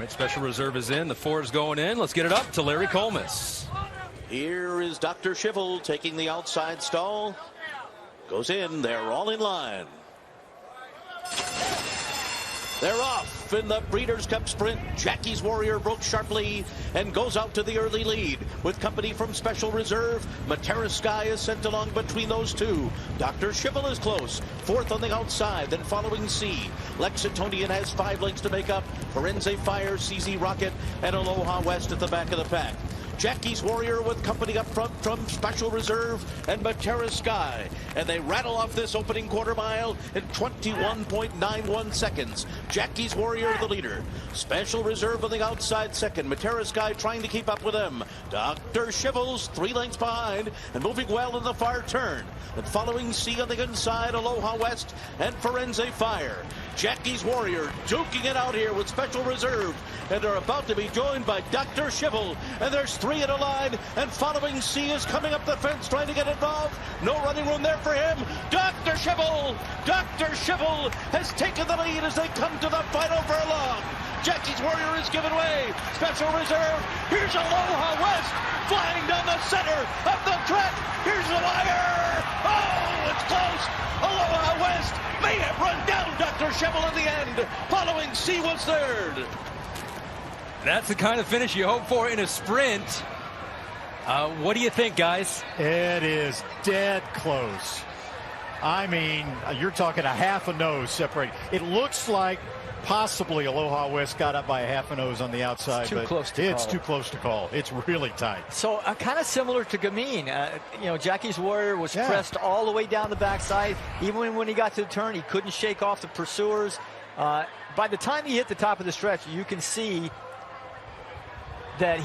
right, special reserve is in. The 4 is going in. Let's get it up to Larry Colmus. Here is Dr. Schivel taking the outside stall. Goes in. They're all in line. They're off in the Breeders' Cup Sprint. Jackie's Warrior broke sharply and goes out to the early lead with company from Special Reserve. Matera Sky is sent along between those two. Dr. Schivel is close. 4th on the outside, then following C. Lexingtonian has 5 lengths to make up. Forense Fire, CZ Rocket, and Aloha West at the back of the pack. Jackie's Warrior with company up front from Special Reserve and Matera Sky. And they rattle off this opening quarter mile in 21.91 seconds. Jackie's Warrior the leader. Special Reserve on the outside second. Matera Sky trying to keep up with them. Dr. Schivel's 3 lengths behind and moving well in the far turn. And following C on the inside, Aloha West and Forense Fire. Jackie's Warrior duking it out here with Special Reserve. And they're about to be joined by Dr. Schivel. And there's 3 in a line, and following C is coming up the fence trying to get involved. No running room there for him. Dr. Schivel has taken the lead as they come to the final furlong. Jackie's Warrior is given way. Special Reserve. Here's Aloha West flying down the center of the track. Here's the wire. Oh, it's close. Aloha West may have run down Dr. Schivel in the end. Following C was 3rd. That's the kind of finish you hope for in a sprint. What do you think, guys? It is dead close. I mean, you're talking a half a nose separating. It looks like possibly Aloha West got up by a half a nose on the outside. It's too but close to it's call. too close to call. It's really tight. So kind of similar to Gamine. Jackie's Warrior was pressed all the way down the backside. Even when he got to the turn, he couldn't shake off the pursuers. By the time he hit the top of the stretch, you can see that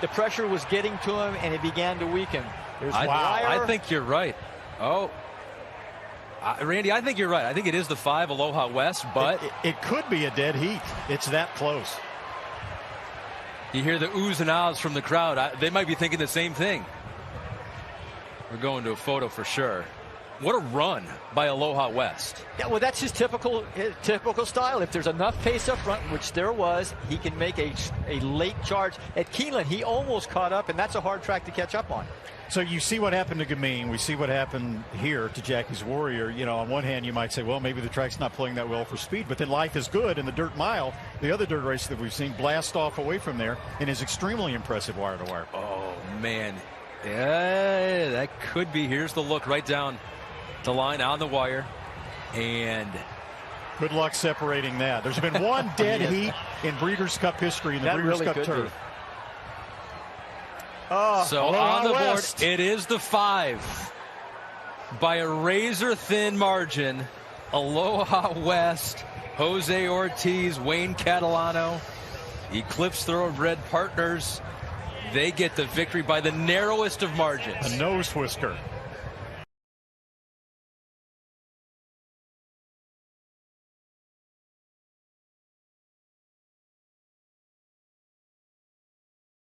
the pressure was getting to him and it began to weaken. I think you're right. Oh, Randy, I think you're right. I think it is the 5 Aloha West, but it could be a dead heat. It's that close. You hear the oohs and ahs from the crowd. They might be thinking the same thing. We're going to a photo for sure. What a run by Aloha West. Yeah, well, that's his typical style. If there's enough pace up front, which there was, he can make a late charge. At Keeneland, he almost caught up, and that's a hard track to catch up on. So you see what happened to Gamine. We see what happened here to Jackie's Warrior. You know, on one hand, you might say, well, maybe the track's not playing that well for speed, but then life is good. And the dirt mile, the other dirt race that we've seen, blast off away from there and is extremely impressive wire to wire. Oh, man. Yeah, that could be. Here's the look right down the line on the wire. And good luck separating that. There's been one dead heat in Breeders' Cup history in the Breeders' Cup turf. So on the board, it is the 5 by a razor-thin margin. Aloha West, Jose Ortiz, Wayne Catalano, Eclipse Thoroughbred Partners. They get the victory by the narrowest of margins. A nose whisker.